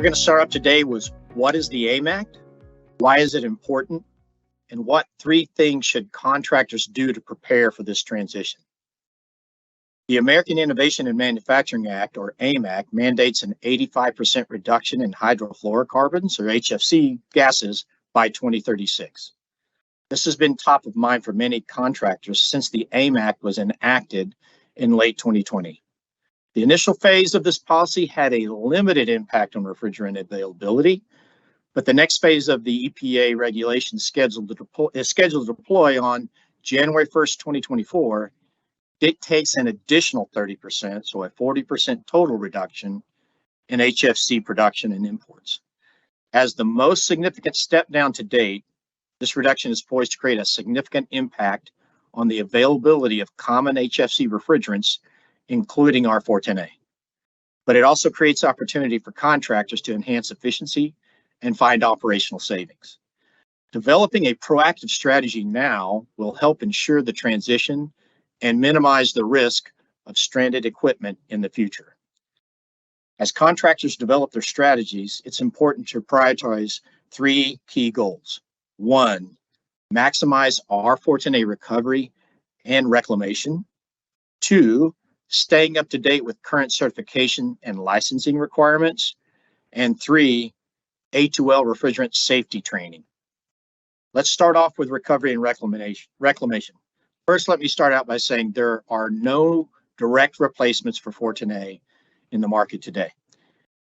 going to start up today with what is the AIM Act, why is it important, and what 3 things should contractors do to prepare for this transition. The American Innovation and Manufacturing Act, or AIM Act, mandates an 85% reduction in hydrofluorocarbons, or HFC, gases by 2036. This has been top of mind for many contractors since the AIM Act was enacted in late 2020. The initial phase of this policy had a limited impact on refrigerant availability, but the next phase of the EPA regulation is scheduled to deploy on January 1st, 2024. It takes an additional 30%, so a 40% total reduction in HFC production and imports. As the most significant step down to date, this reduction is poised to create a significant impact on the availability of common HFC refrigerants, including R410A. But it also creates opportunity for contractors to enhance efficiency and find operational savings. Developing a proactive strategy now will help ensure the transition and minimize the risk of stranded equipment in the future. As contractors develop their strategies, it's important to prioritize 3 key goals. 1, maximize R410A recovery and reclamation. 2, staying up to date with current certification and licensing requirements. And 3, A2L refrigerant safety training. Let's start off with recovery and reclamation. First, let me start out by saying there are no direct replacements for R410A in the market today.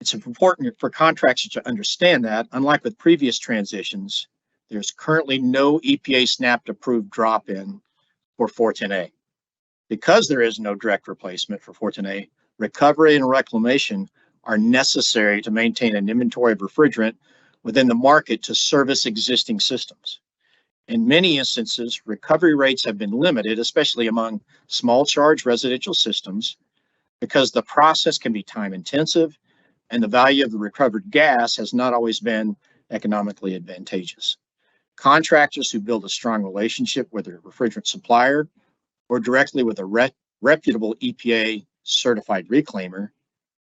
It's important for contractors to understand that, unlike with previous transitions, there's currently no EPA SNAP approved drop-in for R410A. Because there is no direct replacement for R410A, recovery and reclamation are necessary to maintain an inventory of refrigerant within the market to service existing systems. In many instances, recovery rates have been limited, especially among small charge residential systems, because the process can be time intensive and the value of the recovered gas has not always been economically advantageous. Contractors who build a strong relationship with their refrigerant supplier or directly with a reputable EPA certified reclaimer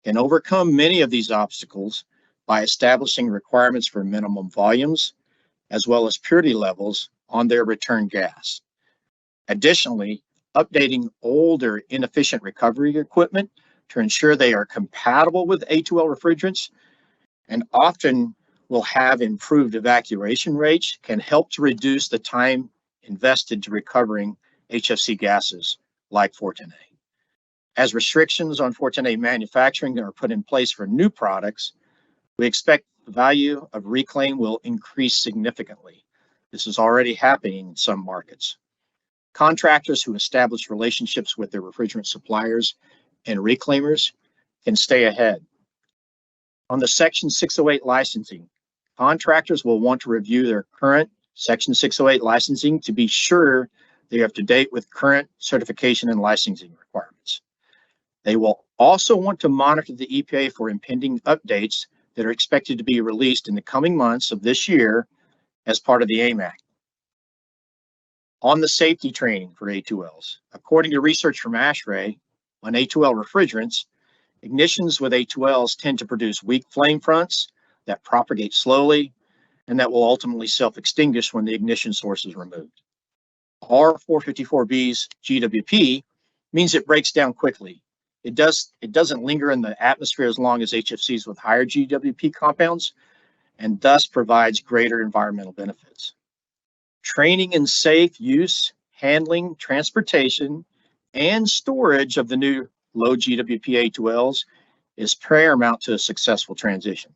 can overcome many of these obstacles by establishing requirements for minimum volumes as well as purity levels on their return gas. Additionally, updating older inefficient recovery equipment to ensure they are compatible with A2L refrigerants and often will have improved evacuation rates can help to reduce the time invested to recovering HFC gases like R410A. As restrictions on R410A manufacturing are put in place for new products, we expect the value of reclaim will increase significantly. This is already happening in some markets. Contractors who establish relationships with their refrigerant suppliers and reclaimers can stay ahead. On the Section 608 licensing, contractors will want to review their current Section 608 licensing to be sure they are up to date with current certification and licensing requirements. They will also want to monitor the EPA for impending updates that are expected to be released in the coming months of this year as part of the AIM Act. On the safety training for A2Ls, according to research from ASHRAE on A2L refrigerants, ignitions with A2Ls tend to produce weak flame fronts that propagate slowly and that will ultimately self-extinguish when the ignition source is removed. R454B's GWP means it breaks down quickly. It doesn't linger in the atmosphere as long as HFCs with higher GWP compounds, and thus provides greater environmental benefits. Training in safe use, handling, transportation, and storage of the new low GWP A2Ls is paramount to a successful transition.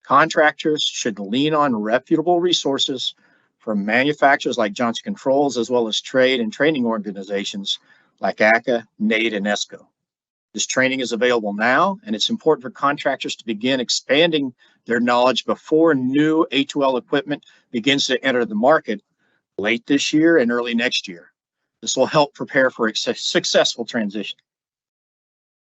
Contractors should lean on reputable resources from manufacturers like Johnson Controls, as well as trade and training organizations like ACA, NATE, and ESCO. This training is available now, and it's important for contractors to begin expanding their knowledge before new A2L equipment begins to enter the market late this year and early next year. This will help prepare for a successful transition.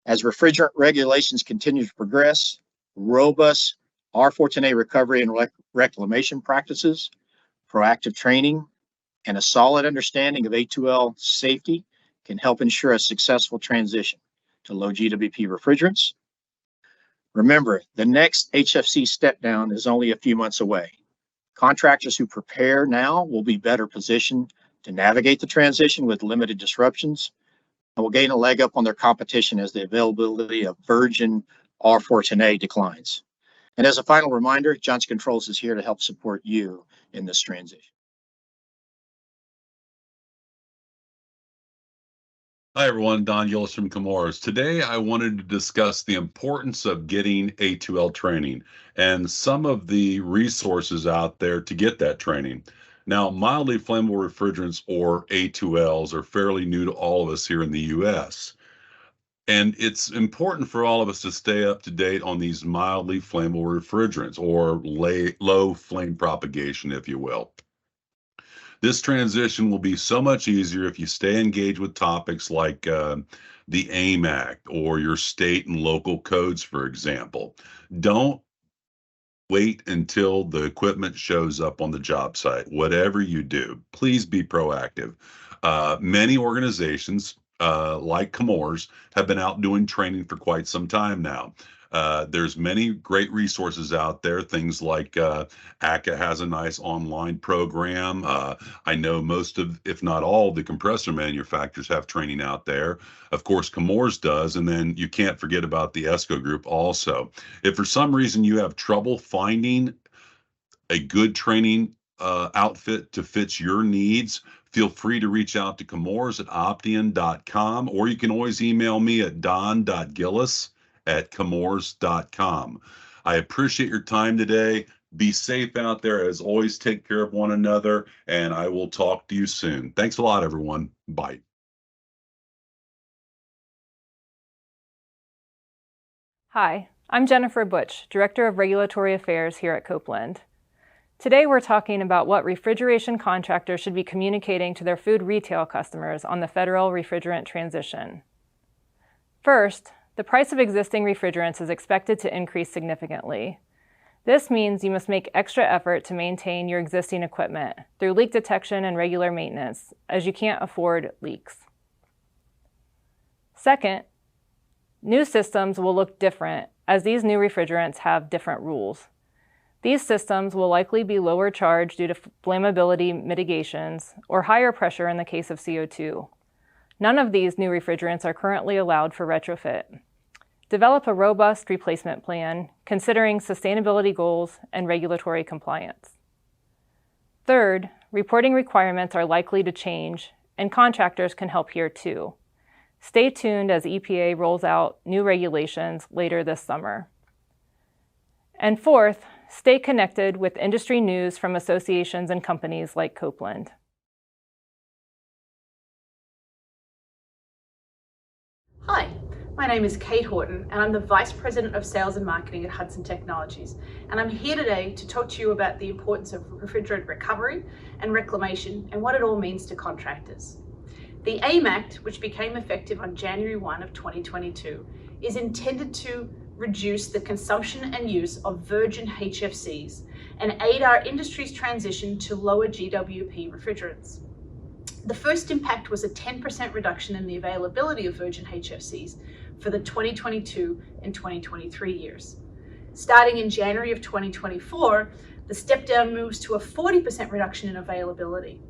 As refrigerant regulations continue to progress, robust R410A recovery and reclamation practices, proactive training, and a solid understanding of A2L safety can help ensure a successful transition to low GWP refrigerants. Remember, the next HFC step down is only a few months away. Contractors who prepare now will be better positioned to navigate the transition with limited disruptions and will gain a leg up on their competition as the availability of virgin R410A declines. And as a final reminder, Johnson Controls is here to help support you in this transition. Hi everyone, Don Gillis from Chemours. Today I wanted to discuss the importance of getting A2L training and some of the resources out there to get that training. Now, mildly flammable refrigerants, or A2Ls, are fairly new to all of us here in the US. And it's important for all of us to stay up to date on these mildly flammable refrigerants, or low flame propagation, if you will. This transition will be so much easier if you stay engaged with topics like the AIM Act or your state and local codes, for example. Don't wait until the equipment shows up on the job site. Whatever you do, please be proactive. Many organizations like Chemours have been out doing training for quite some time now. There's many great resources out there. Things like ACA has a nice online program. I know most of, if not all, the compressor manufacturers have training out there. Of course, Chemours does, and then you can't forget about the ESCO group also. If for some reason you have trouble finding a good training outfit to fit your needs, feel free to reach out to Chemours at optian.com, or you can always email me at don.gillis@chemours.com. I appreciate your time today. Be safe out there. As always, take care of one another, and I will talk to you soon. Thanks a lot, everyone. Bye. Hi, I'm Jennifer Butch, Director of Regulatory Affairs here at Copeland. Today we're talking about what refrigeration contractors should be communicating to their food retail customers on the federal refrigerant transition. First, the price of existing refrigerants is expected to increase significantly. This means you must make extra effort to maintain your existing equipment through leak detection and regular maintenance, as you can't afford leaks. Second, new systems will look different as these new refrigerants have different rules. These systems will likely be lower charge due to flammability mitigations or higher pressure in the case of CO2. None of these new refrigerants are currently allowed for retrofit. Develop a robust replacement plan considering sustainability goals and regulatory compliance. Third, reporting requirements are likely to change, and contractors can help here too. Stay tuned as EPA rolls out new regulations later this summer. And fourth, stay connected with industry news from associations and companies like Copeland. Hi, my name is Kate Horton, and I'm the Vice President of Sales and Marketing at Hudson Technologies. And I'm here today to talk to you about the importance of refrigerant recovery and reclamation and what it all means to contractors. The AIM Act, which became effective on January 1 of 2022, is intended to reduce the consumption and use of virgin HFCs and aid our industry's transition to lower GWP refrigerants. The first impact was a 10% reduction in the availability of virgin HFCs for the 2022 and 2023 years. Starting in January of 2024, the step down moves to a 40% reduction in availability.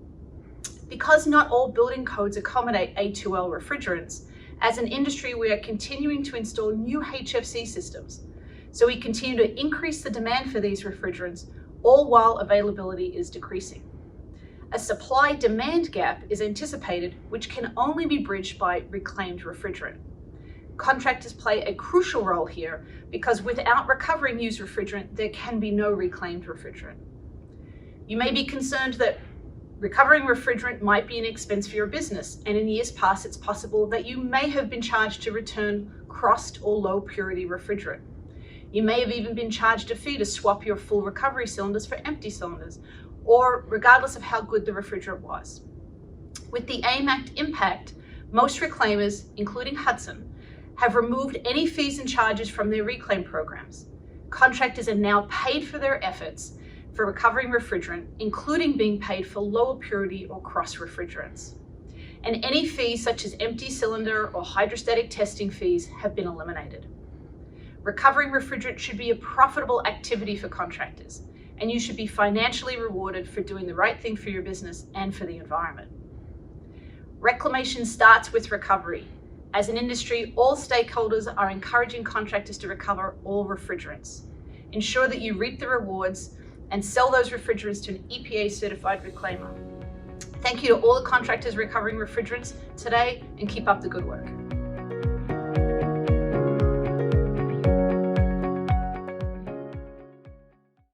Because not all building codes accommodate A2L refrigerants, as an industry, we are continuing to install new HFC systems. So we continue to increase the demand for these refrigerants, all while availability is decreasing. A supply-demand gap is anticipated, which can only be bridged by reclaimed refrigerant. Contractors play a crucial role here because without recovering used refrigerant, there can be no reclaimed refrigerant. You may be concerned that recovering refrigerant might be an expense for your business, and in years past, it's possible that you may have been charged to return crossed or low purity refrigerant. You may have even been charged a fee to swap your full recovery cylinders for empty cylinders, or regardless of how good the refrigerant was. With the AIM Act impact, most reclaimers, including Hudson, have removed any fees and charges from their reclaim programs. Contractors are now paid for their efforts for recovering refrigerant, including being paid for lower purity or cross refrigerants. And any fees such as empty cylinder or hydrostatic testing fees have been eliminated. Recovering refrigerant should be a profitable activity for contractors, and you should be financially rewarded for doing the right thing for your business and for the environment. Reclamation starts with recovery. As an industry, all stakeholders are encouraging contractors to recover all refrigerants. Ensure that you reap the rewards and sell those refrigerants to an EPA certified reclaimer. Thank you to all the contractors recovering refrigerants today, and keep up the good work.